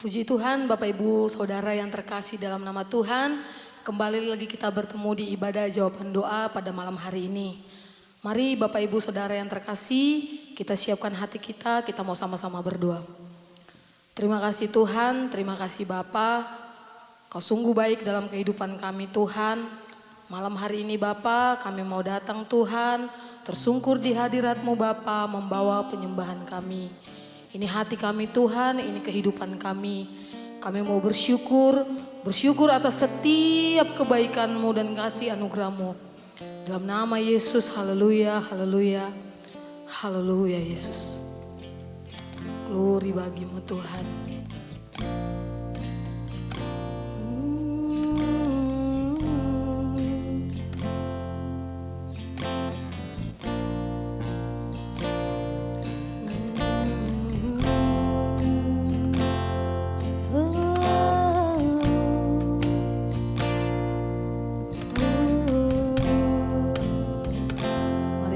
Puji Tuhan, Bapak Ibu Saudara yang terkasih dalam nama Tuhan. Kembali lagi kita bertemu di ibadah jawaban doa pada malam hari ini. Mari Bapak Ibu Saudara yang terkasih, kita siapkan hati kita mau sama-sama berdoa. Terima kasih Tuhan, terima kasih Bapa. Kau sungguh baik dalam kehidupan kami Tuhan. Malam hari ini Bapa, kami mau datang Tuhan, tersungkur di hadirat-Mu Bapa, membawa penyembahan kami. Ini hati kami Tuhan, ini kehidupan kami. Kami mau bersyukur atas setiap kebaikan-Mu dan kasih anugerah-Mu. Dalam nama Yesus, haleluya, haleluya, haleluya Yesus. Glory bagi-Mu Tuhan.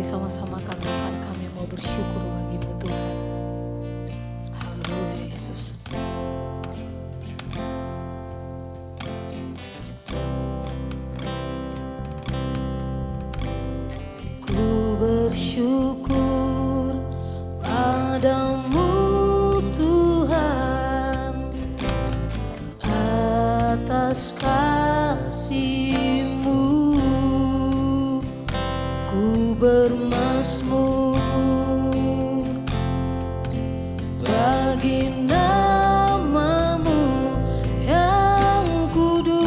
Sama-sama kami mau bersyukur bagi-Mu Tuhan. Haleluya Yesus. Ku bersyukur padamu Tuhan atas kasih-Mu. Ku bermazmur bagi nama-Mu yang kudus,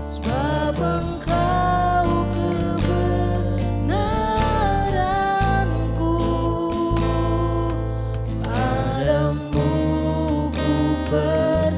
sebab Engkau kebenaranku, padamu ku percaya.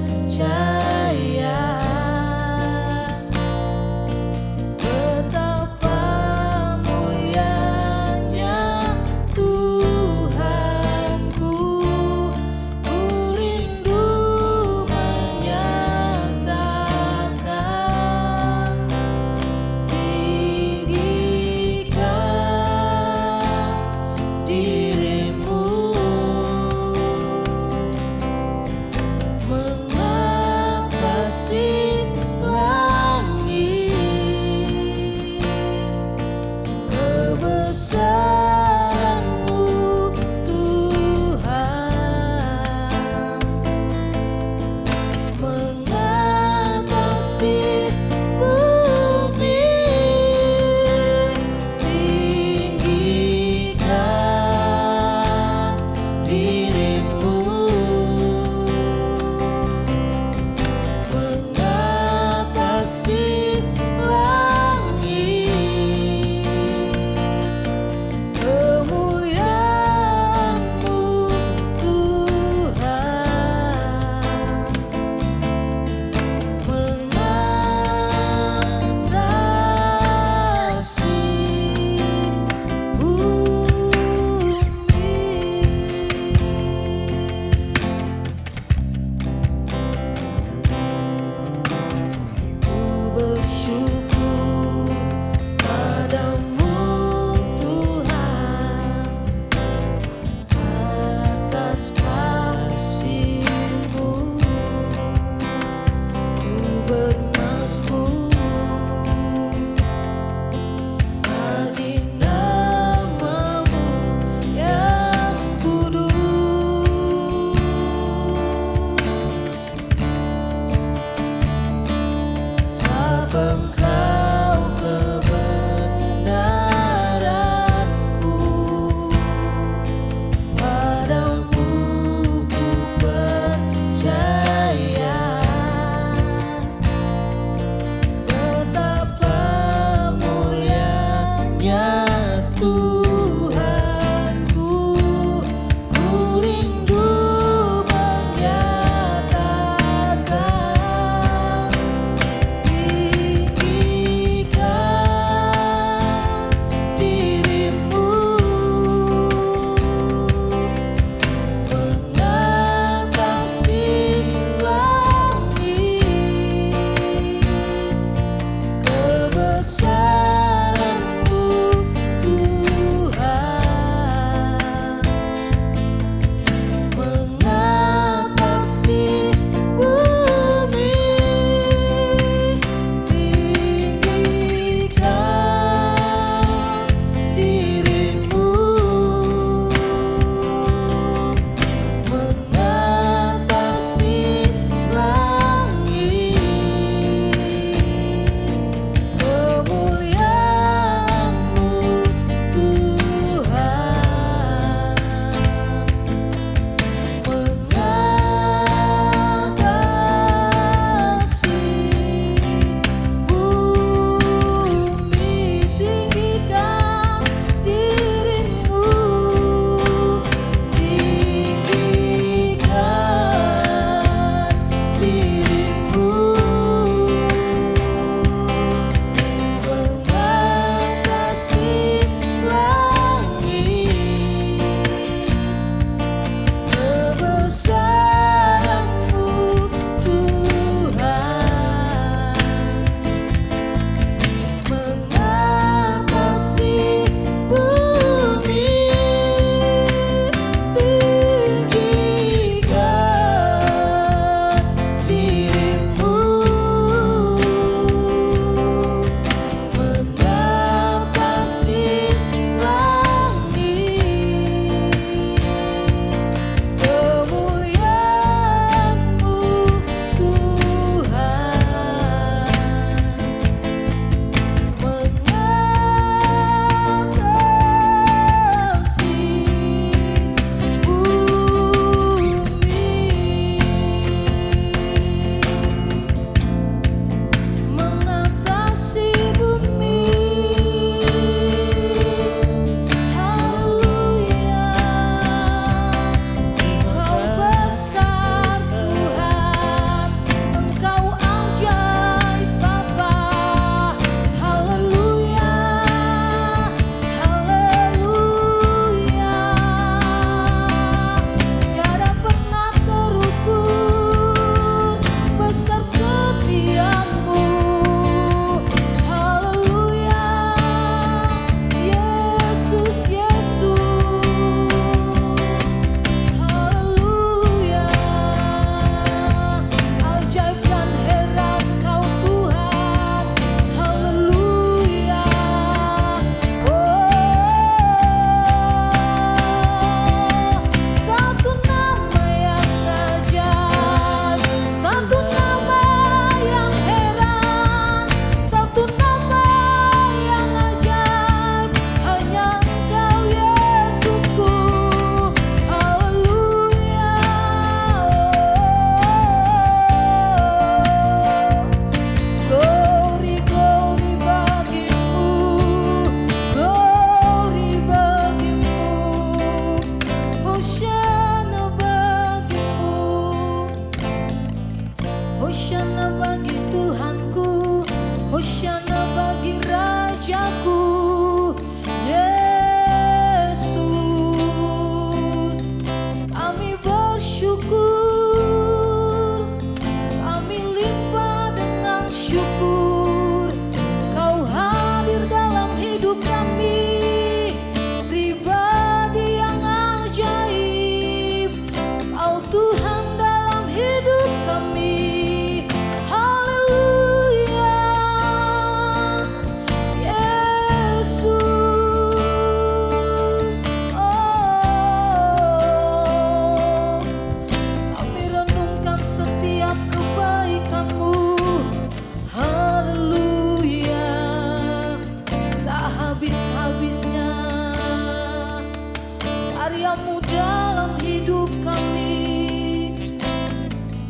karya-Mu dalam hidup kami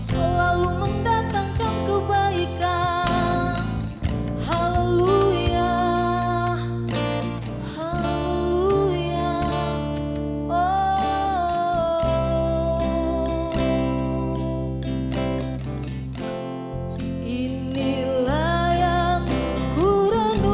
selalu mendatangkan kebaikan. Haleluya, haleluya. Inilah yang ku renungkan.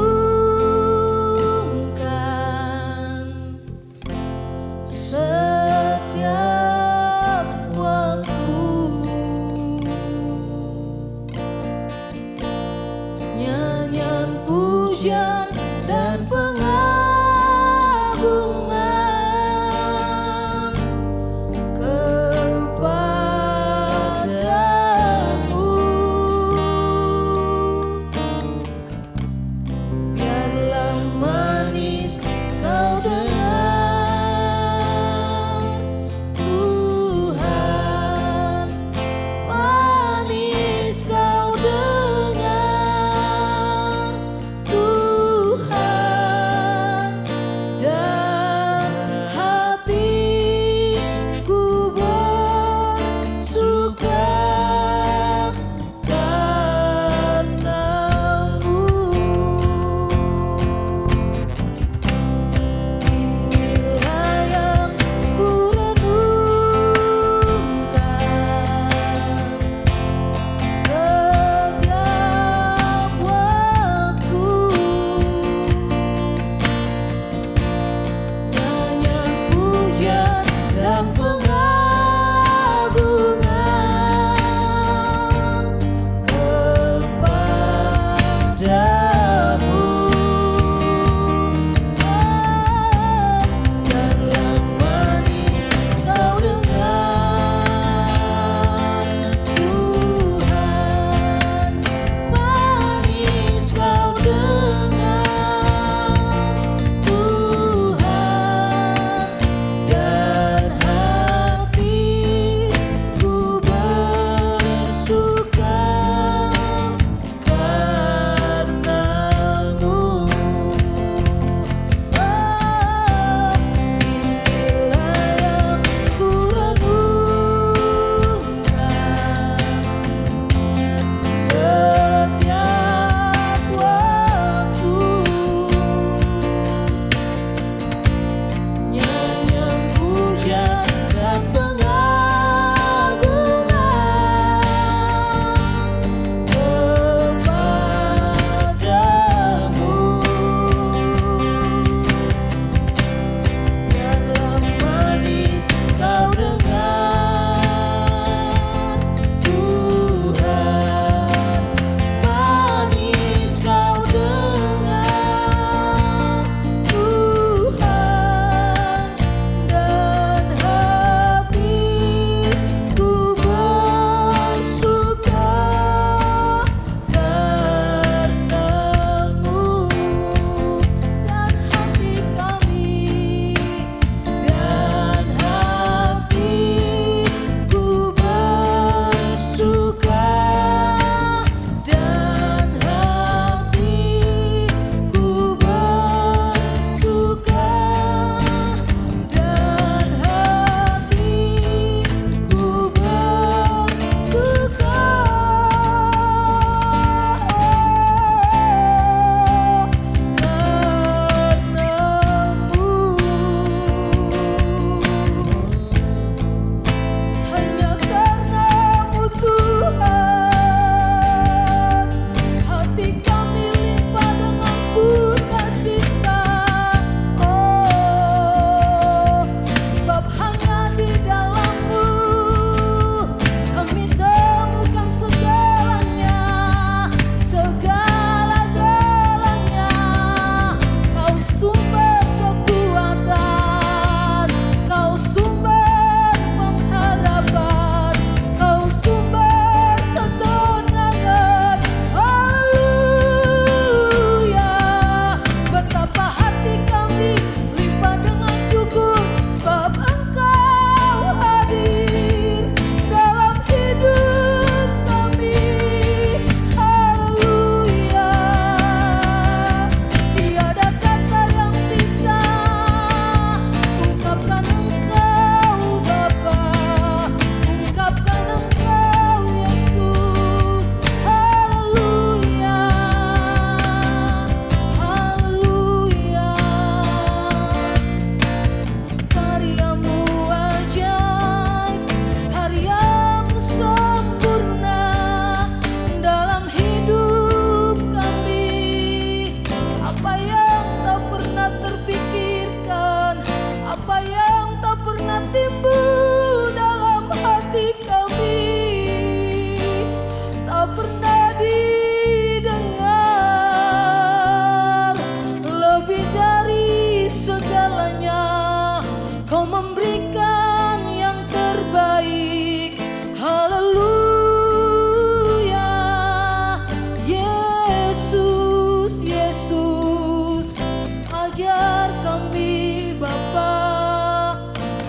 biar kami Bapa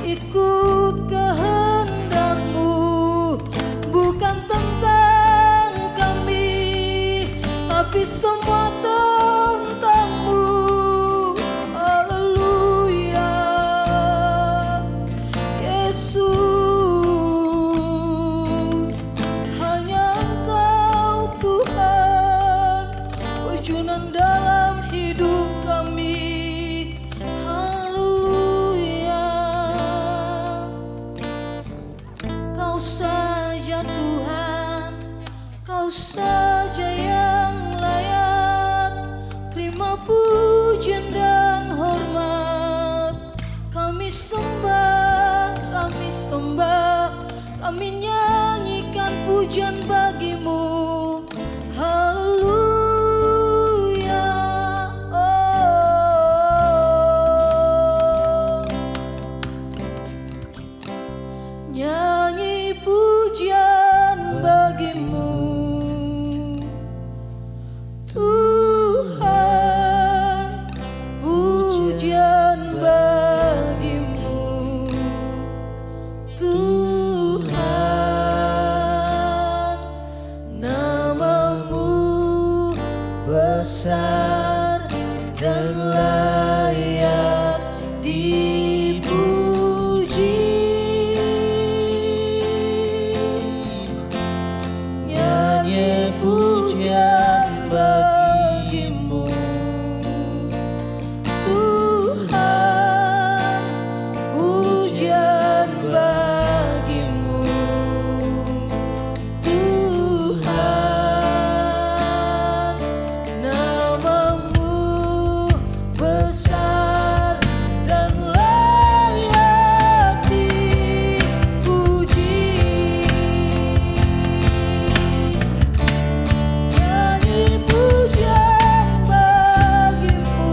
ikut kehendak-Mu, bukan tentang kami, tapi semua tentang-Mu. Haleluya, Yesus, hanya Engkau Tuhan, wujudan dalam hidup kami. Haleluya, Kau saja Tuhan, Kau saja yang layak terima pujian dan hormat. Kami sembah, kami nyanyikan pujian bagi-Mu. Haleluya, oh. Nyanyi pujian bagi-Mu, Tuhan, pujian bagi-Mu, Tuhan, nama-Mu besar dan layak dipuji. Nyanyi pujian bagi-Mu, Tuhan, pujian bagi-Mu, Tuhan, nama-Mu besar dan layak dipuji. Nyanyi pujian bagi-Mu,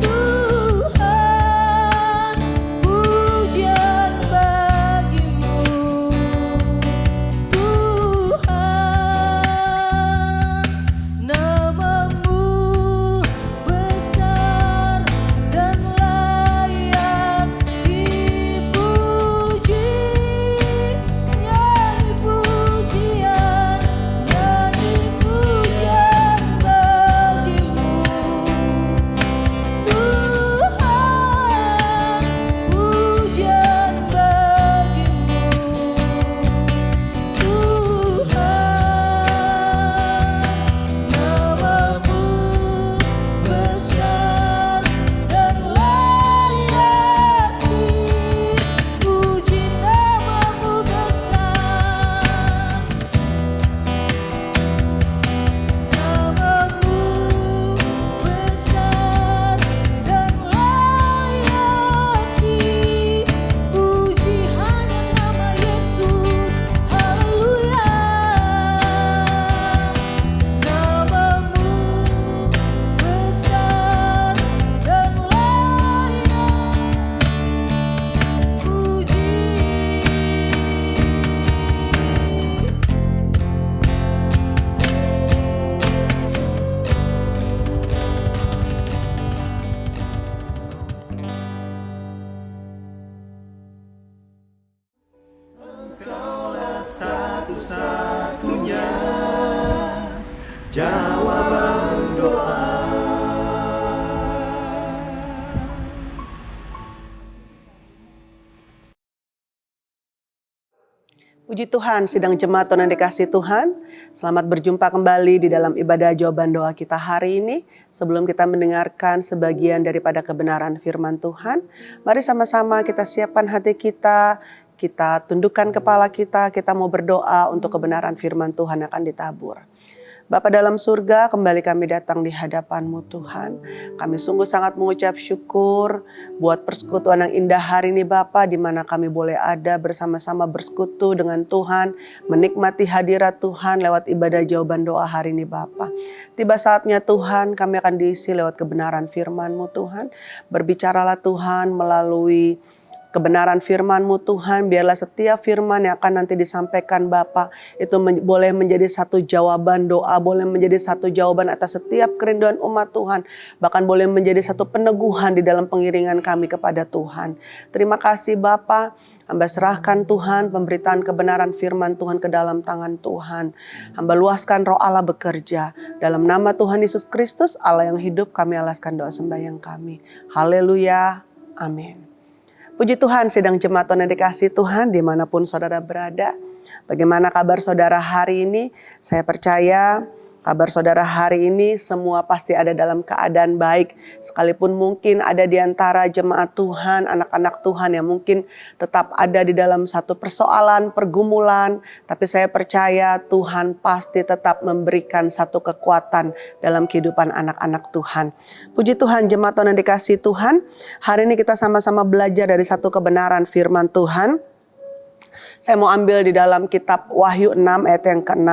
Tuhan, pujian bagi-Mu, Tuhan, nama-Mu besar dan layak dipuji. Nyanyi pujian, nyanyi pujian bagi-Mu, Tuhan, pujian bagi-Mu, Tuhan, nama-Mu besar dan layak dipuji. Nama-Mu besar, nama-Mu besar dan layak dipuji. Hanya nama Yesus, haleluya. Nama-Mu besar dan layak puji. Engkaulah satu-satunya jawaban doa. Puji Tuhan, sidang jemaat Tuhan yang dikasihi Tuhan. Selamat berjumpa kembali di dalam ibadah jawaban doa kita hari ini. Sebelum kita mendengarkan sebagian daripada kebenaran firman Tuhan, mari sama-sama kita siapkan hati kita tundukkan kepala kita mau berdoa untuk kebenaran firman Tuhan yang akan ditabur. Bapa dalam surga, kembali kami datang di hadapan-Mu Tuhan. Kami sungguh sangat mengucap syukur buat persekutuan yang indah hari ini Bapa, di mana kami boleh ada bersama-sama bersekutu dengan Tuhan, menikmati hadirat Tuhan lewat ibadah jawaban doa hari ini Bapa. Tiba saatnya Tuhan, kami akan diisi lewat kebenaran firman-Mu Tuhan. Berbicaralah Tuhan melalui kebenaran firman-Mu Tuhan. Biarlah setiap firman yang akan nanti disampaikan Bapa itu boleh menjadi satu jawaban doa, boleh menjadi satu jawaban atas setiap kerinduan umat Tuhan. Bahkan boleh menjadi satu peneguhan di dalam pengiringan kami kepada Tuhan. Terima kasih Bapa. Hamba serahkan Tuhan pemberitaan kebenaran firman Tuhan ke dalam tangan Tuhan. Hamba luaskan roh Allah bekerja. Dalam nama Tuhan Yesus Kristus Allah yang hidup kami alaskan doa sembahyang kami. Haleluya. Amin. Puji Tuhan, sidang jemaat Tuhan yang dikasihi Tuhan dimanapun saudara berada. Bagaimana kabar saudara hari ini? Saya percaya kabar saudara hari ini semua pasti ada dalam keadaan baik. Sekalipun mungkin ada di antara jemaat Tuhan, anak-anak Tuhan yang mungkin tetap ada di dalam satu persoalan, pergumulan. Tapi saya percaya Tuhan pasti tetap memberikan satu kekuatan dalam kehidupan anak-anak Tuhan. Puji Tuhan, jemaat Tuhan yang dikasihi Tuhan. Hari ini kita sama-sama belajar dari satu kebenaran firman Tuhan. Saya mau ambil di dalam kitab Wahyu 6 ayat yang ke-6.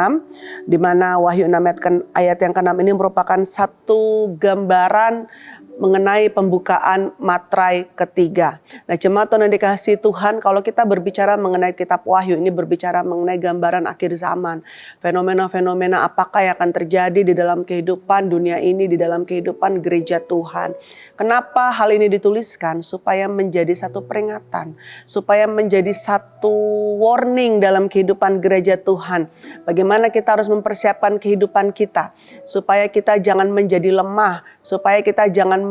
Di mana Wahyu 6 ayat yang ke-6 ini merupakan satu gambaran mengenai pembukaan materai ketiga. Nah, jemaat Tuhan yang dikasihi Tuhan, kalau kita berbicara mengenai kitab Wahyu ini berbicara mengenai gambaran akhir zaman. Fenomena-fenomena apakah yang akan terjadi di dalam kehidupan dunia ini, di dalam kehidupan gereja Tuhan. Kenapa hal ini dituliskan? Supaya menjadi satu peringatan, supaya menjadi satu warning dalam kehidupan gereja Tuhan. Bagaimana kita harus mempersiapkan kehidupan kita, supaya kita jangan menjadi lemah, supaya kita jangan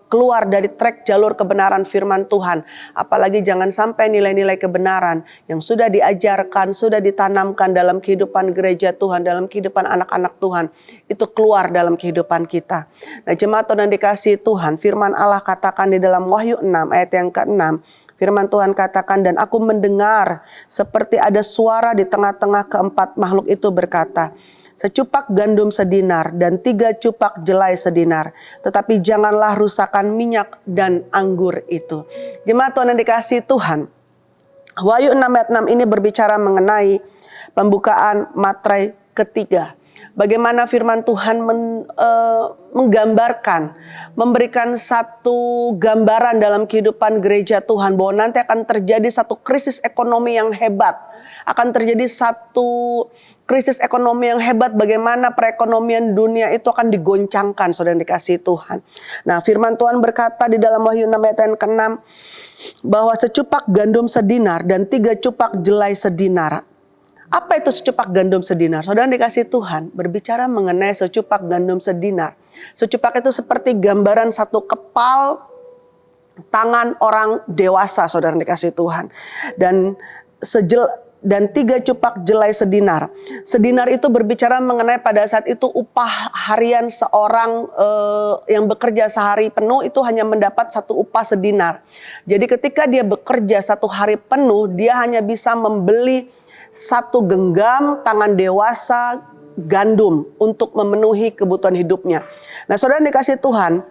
keluar dari trek jalur kebenaran firman Tuhan. Apalagi jangan sampai nilai-nilai kebenaran yang sudah diajarkan, sudah ditanamkan dalam kehidupan gereja Tuhan, dalam kehidupan anak-anak Tuhan, itu keluar dalam kehidupan kita. Nah, jemaat Tuhan yang dikasihi Tuhan, firman Allah katakan di dalam Wahyu 6 ayat yang ke-6. Firman Tuhan katakan, dan aku mendengar seperti ada suara di tengah-tengah keempat makhluk itu berkata, secupak gandum sedinar dan 3 cupak jelai sedinar. Tetapi janganlah rusakkan minyak dan anggur itu. Jemaat Tuhan yang dikasihi Tuhan, Wahyu 6 ayat 6 ini berbicara mengenai pembukaan materai ketiga. Bagaimana firman Tuhan menggambarkan, memberikan satu gambaran dalam kehidupan gereja Tuhan bahwa nanti akan terjadi satu krisis ekonomi yang hebat. Akan terjadi satu krisis ekonomi yang hebat, bagaimana perekonomian dunia itu akan digoncangkan, saudara yang dikasihi Tuhan. Nah, firman Tuhan berkata di dalam Wahyu 6 ayat yang ke-6 bahwa secupak gandum sedinar dan 3 cupak jelai sedinar. Apa itu secupak gandum sedinar? Saudara yang dikasihi Tuhan, berbicara mengenai secupak gandum sedinar. Secupak itu seperti gambaran satu kepal tangan orang dewasa, saudara yang dikasihi Tuhan. Dan 3 cupak jelai sedinar. Sedinar itu berbicara mengenai pada saat itu upah harian seorang yang bekerja sehari penuh itu hanya mendapat satu upah sedinar. Jadi ketika dia bekerja satu hari penuh, dia hanya bisa membeli satu genggam tangan dewasa gandum untuk memenuhi kebutuhan hidupnya. Nah, saudara dikasihi Tuhan,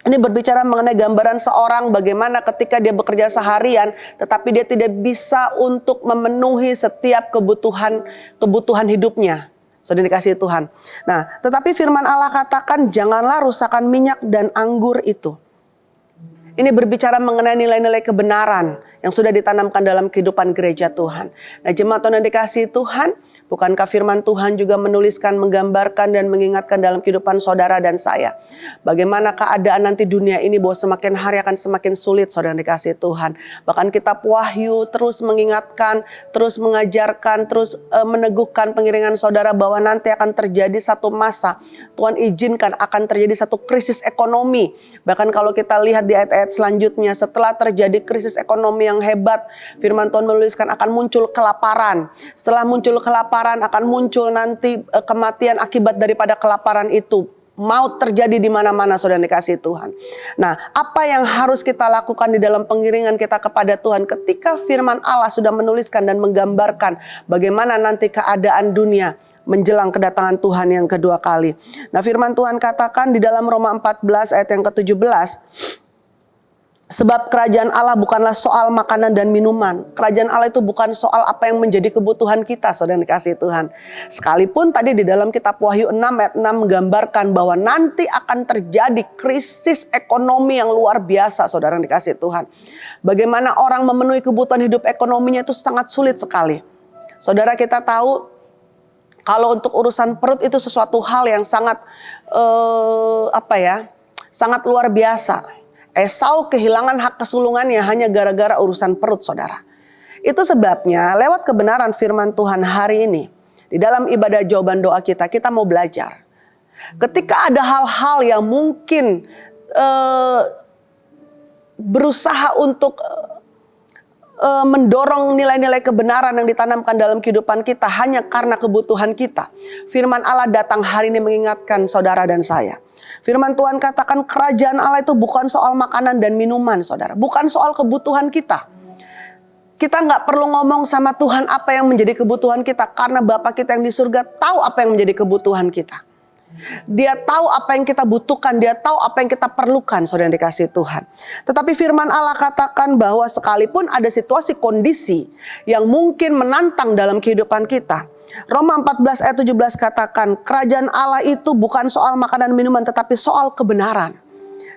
ini berbicara mengenai gambaran seorang bagaimana ketika dia bekerja seharian tetapi dia tidak bisa untuk memenuhi setiap kebutuhan hidupnya. Saudara dikasihi Tuhan. Nah, tetapi firman Allah katakan janganlah rusakkan minyak dan anggur itu. Ini berbicara mengenai nilai-nilai kebenaran yang sudah ditanamkan dalam kehidupan gereja Tuhan. Nah, jemaat Tuhan yang dikasihi Tuhan, bukankah firman Tuhan juga menuliskan, menggambarkan dan mengingatkan dalam kehidupan saudara dan saya. Bagaimana keadaan nanti dunia ini bahwa semakin hari akan semakin sulit, saudara yang dikasihi Tuhan. Bahkan kitab Wahyu terus mengingatkan, terus mengajarkan, terus meneguhkan pengiringan saudara bahwa nanti akan terjadi satu masa. Tuhan izinkan akan terjadi satu krisis ekonomi. Bahkan kalau kita lihat di ayat-ayat selanjutnya, setelah terjadi krisis ekonomi yang hebat, firman Tuhan menuliskan akan muncul kelaparan. Setelah muncul kelaparan akan muncul nanti kematian akibat daripada kelaparan itu. Maut terjadi di mana-mana, saudara dikasihi Tuhan. Nah, apa yang harus kita lakukan di dalam pengiringan kita kepada Tuhan ketika firman Allah sudah menuliskan dan menggambarkan bagaimana nanti keadaan dunia menjelang kedatangan Tuhan yang kedua kali. Nah, firman Tuhan katakan di dalam Roma 14 ayat yang ke-17. Sebab kerajaan Allah bukanlah soal makanan dan minuman. Kerajaan Allah itu bukan soal apa yang menjadi kebutuhan kita, saudara dikasih Tuhan. Sekalipun tadi di dalam kitab Wahyu 6 ayat 6 menggambarkan bahwa nanti akan terjadi krisis ekonomi yang luar biasa, saudara dikasih Tuhan. Bagaimana orang memenuhi kebutuhan hidup ekonominya itu sangat sulit sekali. Saudara, kita tahu kalau untuk urusan perut itu sesuatu hal yang sangat sangat luar biasa. Esau kehilangan hak kesulungannya hanya gara-gara urusan perut, saudara. Itu sebabnya lewat kebenaran firman Tuhan hari ini, di dalam ibadah jawaban doa kita mau belajar. Ketika ada hal-hal yang mungkin berusaha untuk mendorong nilai-nilai kebenaran yang ditanamkan dalam kehidupan kita hanya karena kebutuhan kita. Firman Allah datang hari ini mengingatkan saudara dan saya. Firman Tuhan katakan kerajaan Allah itu bukan soal makanan dan minuman, saudara. Bukan soal kebutuhan kita. Kita nggak perlu ngomong sama Tuhan apa yang menjadi kebutuhan kita. Karena Bapa kita yang di surga tahu apa yang menjadi kebutuhan kita. Dia tahu apa yang kita butuhkan, dia tahu apa yang kita perlukan, saudara yang dikasihi Tuhan. Tetapi firman Allah katakan bahwa sekalipun ada situasi kondisi yang mungkin menantang dalam kehidupan kita, Roma 14 ayat 17 katakan kerajaan Allah itu bukan soal makanan minuman tetapi soal kebenaran,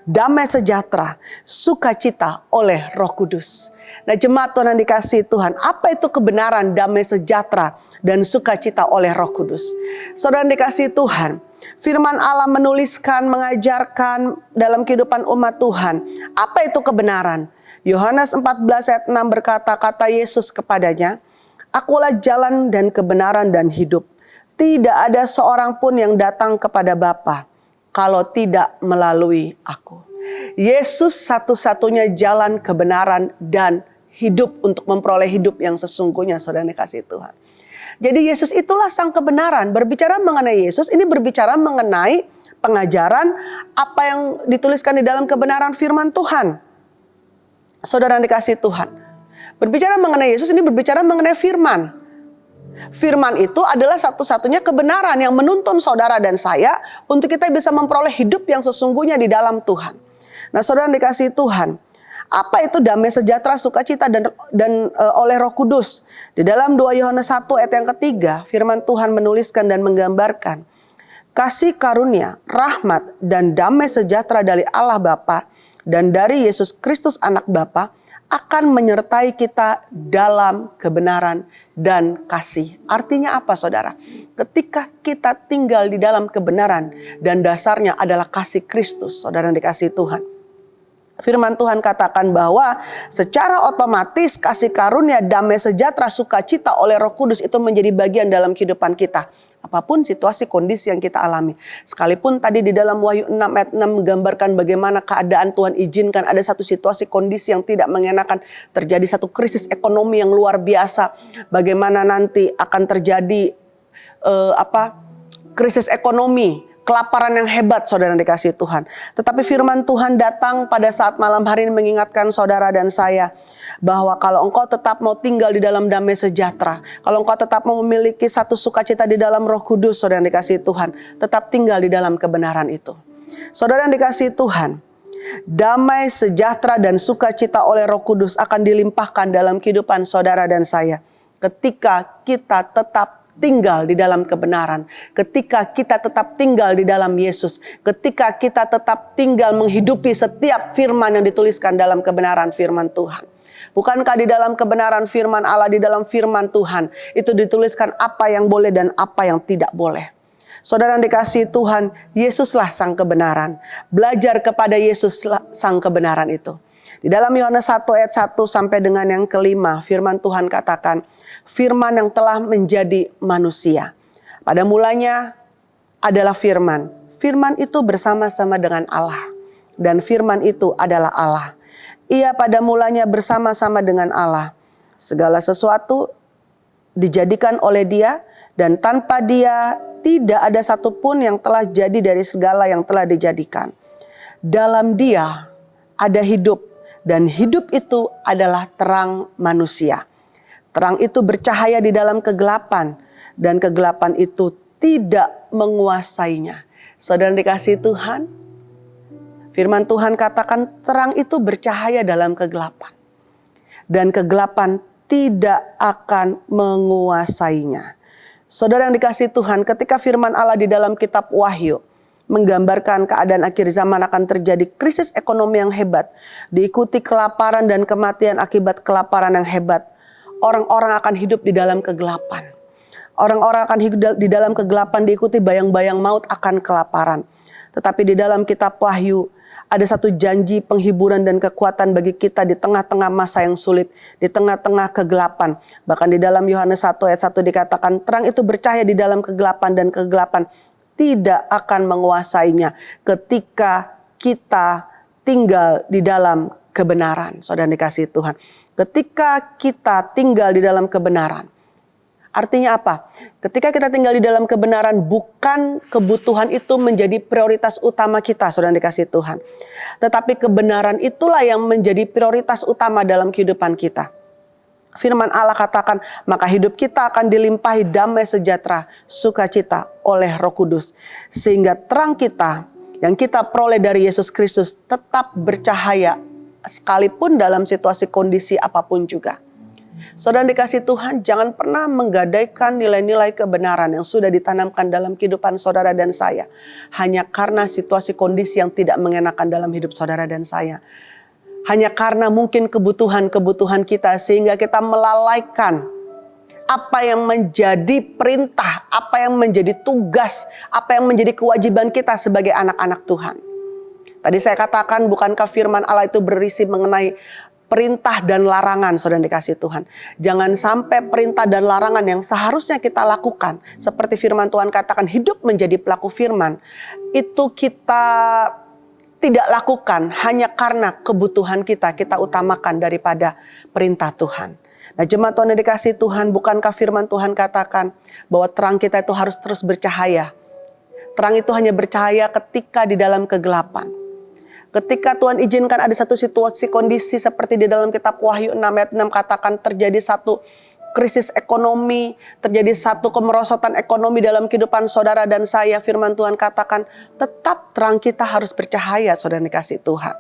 damai sejahtera, sukacita oleh Roh Kudus. Nah, jemaat Tuhan yang dikasihi Tuhan, apa itu kebenaran, damai sejahtera, dan sukacita oleh Roh Kudus? Saudara yang dikasihi Tuhan, firman Allah menuliskan, mengajarkan dalam kehidupan umat Tuhan, apa itu kebenaran? Yohanes 14 ayat 6 berkata, kata Yesus kepadanya, akulah jalan dan kebenaran dan hidup. Tidak ada seorang pun yang datang kepada Bapa kalau tidak melalui aku. Yesus satu-satunya jalan kebenaran dan hidup untuk memperoleh hidup yang sesungguhnya, saudara dikasihi Tuhan. Jadi Yesus itulah sang kebenaran. Berbicara mengenai Yesus, ini berbicara mengenai pengajaran apa yang dituliskan di dalam kebenaran firman Tuhan. Saudara dikasihi Tuhan. Berbicara mengenai Yesus, ini berbicara mengenai firman. Firman itu adalah satu-satunya kebenaran yang menuntun saudara dan saya untuk kita bisa memperoleh hidup yang sesungguhnya di dalam Tuhan. Nah, saudara yang dikasihi Tuhan, apa itu damai sejahtera, sukacita dan oleh Roh Kudus? Di dalam 2 Yohanes 1 ayat yang ketiga, firman Tuhan menuliskan dan menggambarkan kasih karunia, rahmat dan damai sejahtera dari Allah Bapa dan dari Yesus Kristus anak Bapa akan menyertai kita dalam kebenaran dan kasih. Artinya apa, saudara? Ketika kita tinggal di dalam kebenaran dan dasarnya adalah kasih Kristus, saudara yang dikasihi Tuhan. Firman Tuhan katakan bahwa secara otomatis kasih karunia, damai sejahtera, sukacita oleh Roh Kudus itu menjadi bagian dalam kehidupan kita. Apapun situasi kondisi yang kita alami. Sekalipun tadi di dalam Wahyu 6 ayat 6 menggambarkan bagaimana keadaan Tuhan izinkan ada satu situasi kondisi yang tidak mengenakan. Terjadi satu krisis ekonomi yang luar biasa. Bagaimana nanti akan terjadi krisis ekonomi. Kelaparan yang hebat, saudara yang dikasihi Tuhan. Tetapi firman Tuhan datang pada saat malam hari ini mengingatkan saudara dan saya bahwa kalau engkau tetap mau tinggal di dalam damai sejahtera, kalau engkau tetap mau memiliki satu sukacita di dalam Roh Kudus, saudara yang dikasihi Tuhan, tetap tinggal di dalam kebenaran itu. Saudara yang dikasihi Tuhan, damai sejahtera dan sukacita oleh Roh Kudus akan dilimpahkan dalam kehidupan saudara dan saya ketika kita tetap tinggal di dalam kebenaran, ketika kita tetap tinggal di dalam Yesus, ketika kita tetap tinggal menghidupi setiap firman yang dituliskan dalam kebenaran firman Tuhan. Bukankah di dalam kebenaran firman Allah, di dalam firman Tuhan itu dituliskan apa yang boleh dan apa yang tidak boleh? Saudara yang dikasihi Tuhan, Yesuslah sang kebenaran. Belajar kepada Yesuslah sang kebenaran itu. Di dalam Yohanes 1 ayat 1 sampai dengan yang kelima, firman Tuhan katakan, firman yang telah menjadi manusia. Pada mulanya adalah firman. Firman itu bersama-sama dengan Allah. Dan firman itu adalah Allah. Ia pada mulanya bersama-sama dengan Allah. Segala sesuatu dijadikan oleh Dia, dan tanpa Dia tidak ada satupun yang telah jadi dari segala yang telah dijadikan. Dalam Dia ada hidup. Dan hidup itu adalah terang manusia. Terang itu bercahaya di dalam kegelapan. Dan kegelapan itu tidak menguasainya. Saudara dikasihi Tuhan, Firman Tuhan katakan terang itu bercahaya dalam kegelapan. Dan kegelapan tidak akan menguasainya. Saudara yang dikasihi Tuhan, ketika firman Allah di dalam kitab Wahyu menggambarkan keadaan akhir zaman akan terjadi krisis ekonomi yang hebat, diikuti kelaparan dan kematian akibat kelaparan yang hebat. Orang-orang akan hidup di dalam kegelapan. Orang-orang akan hidup di dalam kegelapan, diikuti bayang-bayang maut akan kelaparan. Tetapi di dalam kitab Wahyu ada satu janji penghiburan dan kekuatan bagi kita di tengah-tengah masa yang sulit, di tengah-tengah kegelapan. Bahkan di dalam Yohanes 1 ayat 1 dikatakan terang itu bercahaya di dalam kegelapan dan kegelapan tidak akan menguasainya ketika kita tinggal di dalam kebenaran. Saudara dikasihi Tuhan, ketika kita tinggal di dalam kebenaran, artinya apa? Ketika kita tinggal di dalam kebenaran, bukan kebutuhan itu menjadi prioritas utama kita, saudara dikasihi Tuhan. Tetapi kebenaran itulah yang menjadi prioritas utama dalam kehidupan kita. Firman Allah katakan, maka hidup kita akan dilimpahi damai sejahtera, sukacita oleh Roh Kudus. Sehingga terang kita yang kita peroleh dari Yesus Kristus tetap bercahaya sekalipun dalam situasi kondisi apapun juga. Saudara dikasihi Tuhan, jangan pernah menggadaikan nilai-nilai kebenaran yang sudah ditanamkan dalam kehidupan saudara dan saya hanya karena situasi kondisi yang tidak mengenakan dalam hidup saudara dan saya. Hanya karena mungkin kebutuhan-kebutuhan kita sehingga kita melalaikan apa yang menjadi perintah, apa yang menjadi tugas, apa yang menjadi kewajiban kita sebagai anak-anak Tuhan. Tadi saya katakan, bukankah firman Allah itu berisi mengenai perintah dan larangan, saudara dikasihi Tuhan. Jangan sampai perintah dan larangan yang seharusnya kita lakukan, seperti firman Tuhan katakan hidup menjadi pelaku firman, itu kita tidak lakukan hanya karena kebutuhan kita utamakan daripada perintah Tuhan. Nah, jemaat Tuhan yang dikasihi Tuhan, bukankah firman Tuhan katakan bahwa terang kita itu harus terus bercahaya. Terang itu hanya bercahaya ketika di dalam kegelapan. Ketika Tuhan izinkan ada satu situasi kondisi seperti di dalam kitab Wahyu 6 ayat 6 katakan terjadi satu krisis ekonomi, terjadi satu kemerosotan ekonomi dalam kehidupan saudara dan saya, firman Tuhan katakan tetap terang kita harus bercahaya, saudara dikasihi Tuhan.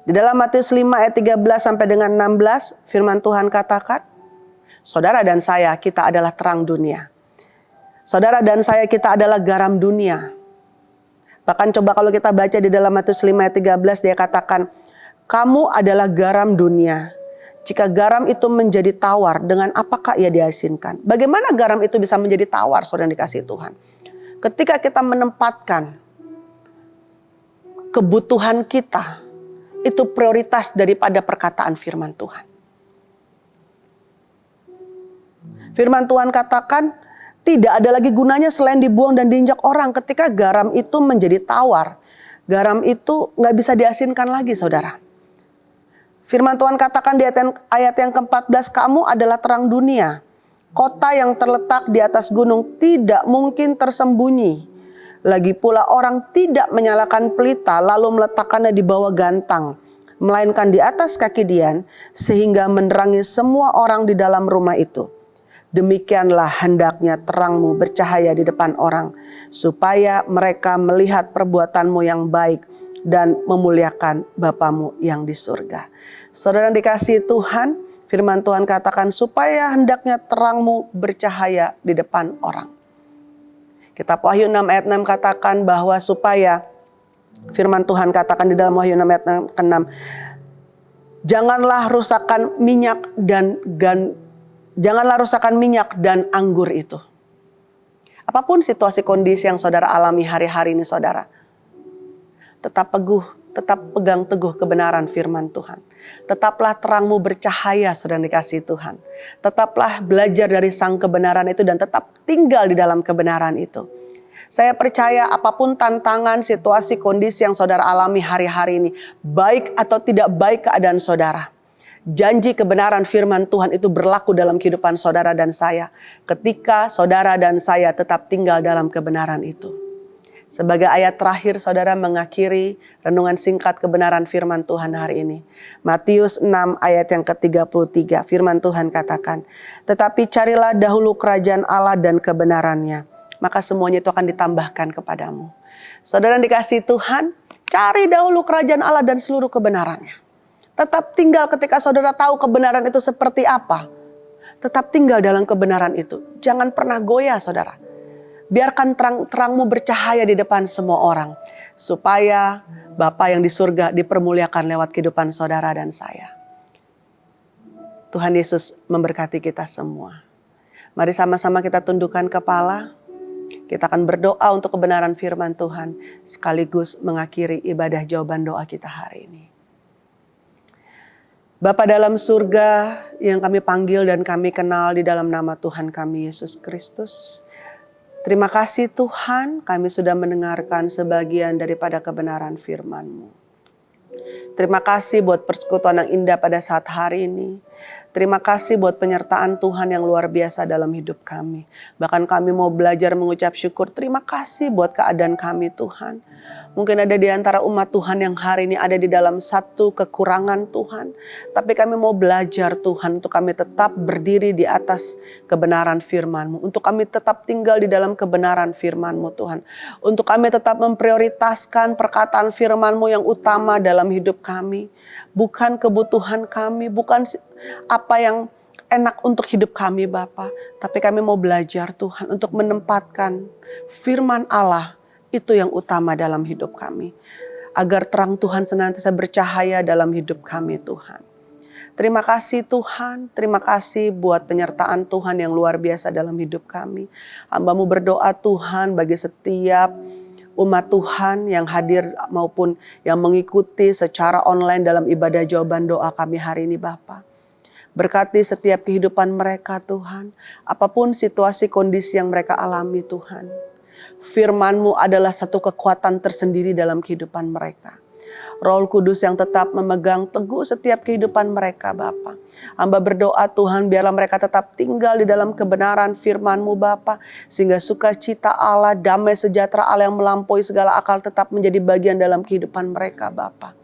Di dalam Matius 5 ayat 13 sampai dengan 16, firman Tuhan katakan, saudara dan saya kita adalah terang dunia. Saudara dan saya kita adalah garam dunia. Bahkan coba kalau kita baca di dalam Matius 5 ayat 13 dia katakan, kamu adalah garam dunia. Jika garam itu menjadi tawar, dengan apakah ia diasinkan? Bagaimana garam itu bisa menjadi tawar, saudara yang dikasihi Tuhan? Ketika kita menempatkan kebutuhan kita, itu prioritas daripada perkataan firman Tuhan. Firman Tuhan katakan, tidak ada lagi gunanya selain dibuang dan diinjak orang. Ketika garam itu menjadi tawar, garam itu nggak bisa diasinkan lagi, saudara. Firman Tuhan katakan di ayat yang ke-14, kamu adalah terang dunia. Kota yang terletak di atas gunung tidak mungkin tersembunyi. Lagi pula orang tidak menyalakan pelita lalu meletakkannya di bawah gantang, melainkan di atas kaki dian sehingga menerangi semua orang di dalam rumah itu. Demikianlah hendaknya terangmu bercahaya di depan orang, supaya mereka melihat perbuatanmu yang baik dan memuliakan Bapamu yang di surga. Saudara yang dikasihi Tuhan, firman Tuhan katakan supaya hendaknya terangmu bercahaya di depan orang. Kitab Wahyu 6 ayat 6 katakan bahwa supaya, firman Tuhan katakan di dalam Wahyu 6 ayat 6, janganlah rusakkan minyak dan anggur itu. Apapun situasi kondisi yang saudara alami hari-hari ini saudara, tetap pegang teguh kebenaran firman Tuhan. Tetaplah terangmu bercahaya, saudara dikasihi Tuhan. Tetaplah belajar dari sang kebenaran itu dan tetap tinggal di dalam kebenaran itu. Saya percaya apapun tantangan, situasi, kondisi yang saudara alami hari-hari ini, baik atau tidak baik keadaan saudara, janji kebenaran firman Tuhan itu berlaku dalam kehidupan saudara dan saya. Ketika saudara dan saya tetap tinggal dalam kebenaran itu. Sebagai ayat terakhir saudara mengakhiri renungan singkat kebenaran firman Tuhan hari ini. Matius 6 ayat yang ke-33 firman Tuhan katakan, tetapi carilah dahulu kerajaan Allah dan kebenarannya, maka semuanya itu akan ditambahkan kepadamu. Saudara yang dikasihi Tuhan, Cari dahulu kerajaan Allah dan seluruh kebenarannya. Tetap tinggal ketika saudara tahu kebenaran itu seperti apa. Tetap tinggal dalam kebenaran itu. Jangan pernah goyah saudara. Biarkan terangmu bercahaya di depan semua orang. Supaya Bapa yang di surga dipermuliakan lewat kehidupan saudara dan saya. Tuhan Yesus memberkati kita semua. Mari sama-sama kita tundukkan kepala. Kita akan berdoa untuk kebenaran firman Tuhan. Sekaligus mengakhiri ibadah jawaban doa kita hari ini. Bapa dalam surga yang kami panggil dan kami kenal di dalam nama Tuhan kami Yesus Kristus. Terima kasih Tuhan, kami sudah mendengarkan sebagian daripada kebenaran firman-Mu. Terima kasih buat persekutuan yang indah pada saat hari ini. Terima kasih buat penyertaan Tuhan yang luar biasa dalam hidup kami. Bahkan kami mau belajar mengucap syukur. Terima kasih buat keadaan kami Tuhan. Mungkin ada di antara umat Tuhan yang hari ini ada di dalam satu kekurangan Tuhan. Tapi kami mau belajar Tuhan untuk kami tetap berdiri di atas kebenaran firman-Mu. Untuk kami tetap tinggal di dalam kebenaran firman-Mu Tuhan. Untuk kami tetap memprioritaskan perkataan firman-Mu yang utama dalam hidup kami. Bukan kebutuhan kami, bukan apa yang enak untuk hidup kami Bapa. Tapi kami mau belajar Tuhan untuk menempatkan firman Allah itu yang utama dalam hidup kami. Agar terang Tuhan senantiasa bercahaya dalam hidup kami Tuhan. Terima kasih Tuhan, terima kasih buat penyertaan Tuhan yang luar biasa dalam hidup kami. Hamba-Mu berdoa Tuhan bagi setiap umat Tuhan yang hadir maupun yang mengikuti secara online dalam ibadah jawaban doa kami hari ini Bapa. Berkati setiap kehidupan mereka Tuhan. Apapun situasi kondisi yang mereka alami Tuhan. Firman-Mu adalah satu kekuatan tersendiri dalam kehidupan mereka. Roh Kudus yang tetap memegang teguh setiap kehidupan mereka Bapa. Hamba berdoa Tuhan biarlah mereka tetap tinggal di dalam kebenaran firman-Mu Bapa. Sehingga sukacita Allah, damai sejahtera Allah yang melampaui segala akal tetap menjadi bagian dalam kehidupan mereka Bapa.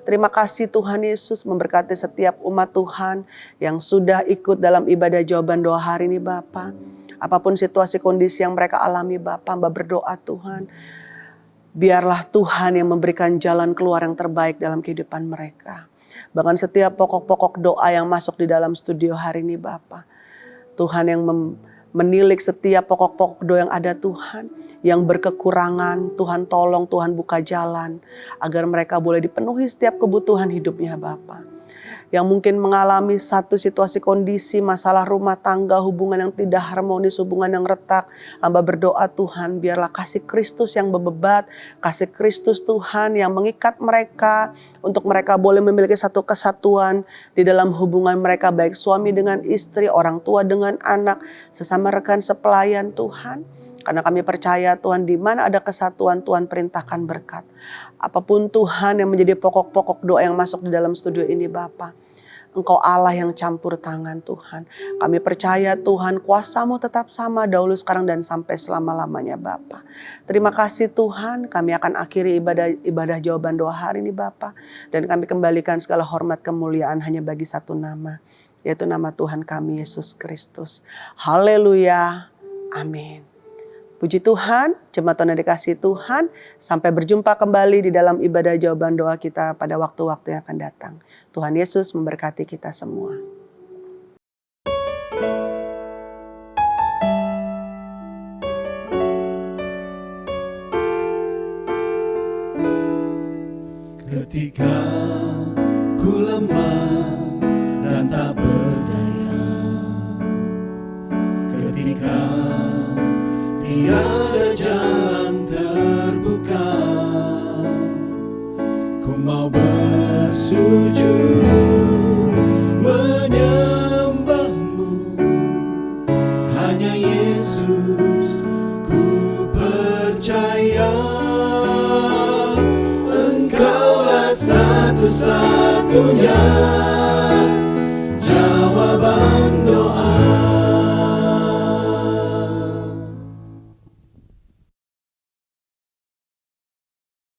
Terima kasih Tuhan Yesus memberkati setiap umat Tuhan yang sudah ikut dalam ibadah jawaban doa hari ini Bapa. Apapun situasi kondisi yang mereka alami Bapa, hamba berdoa Tuhan. Biarlah Tuhan yang memberikan jalan keluar yang terbaik dalam kehidupan mereka. Bahkan setiap pokok-pokok doa yang masuk di dalam studio hari ini Bapa. Tuhan yang menilik setiap pokok-pokok doa yang ada Tuhan. Yang berkekurangan, Tuhan tolong, Tuhan buka jalan. Agar mereka boleh dipenuhi setiap kebutuhan hidupnya Bapa. Yang mungkin mengalami satu situasi kondisi, masalah rumah tangga, hubungan yang tidak harmonis, hubungan yang retak. Hamba berdoa Tuhan, biarlah kasih Kristus yang bebebat, kasih Kristus Tuhan yang mengikat mereka, untuk mereka boleh memiliki satu kesatuan di dalam hubungan mereka, baik suami dengan istri, orang tua dengan anak, sesama rekan sepelayan Tuhan. Karena kami percaya Tuhan di mana ada kesatuan Tuhan perintahkan berkat. Apapun Tuhan yang menjadi pokok-pokok doa yang masuk di dalam studio ini Bapa. Engkau Allah yang campur tangan Tuhan. Kami percaya Tuhan kuasa-Mu tetap sama dahulu sekarang dan sampai selama-lamanya Bapa. Terima kasih Tuhan, kami akan akhiri ibadah jawaban doa hari ini Bapa. Dan kami kembalikan segala hormat kemuliaan hanya bagi satu nama. Yaitu nama Tuhan kami Yesus Kristus. Haleluya. Amin. Puji Tuhan, jemaat yang dikasihi Tuhan, sampai berjumpa kembali di dalam ibadah jawaban doa kita pada waktu-waktu yang akan datang. Tuhan Yesus memberkati kita semua. Ketika ku lemah dan tak berdaya, ketika tiada jalan terbuka, ku mau bersujud menyembah-Mu. Hanya Yesus ku percaya, Engkaulah satu-satunya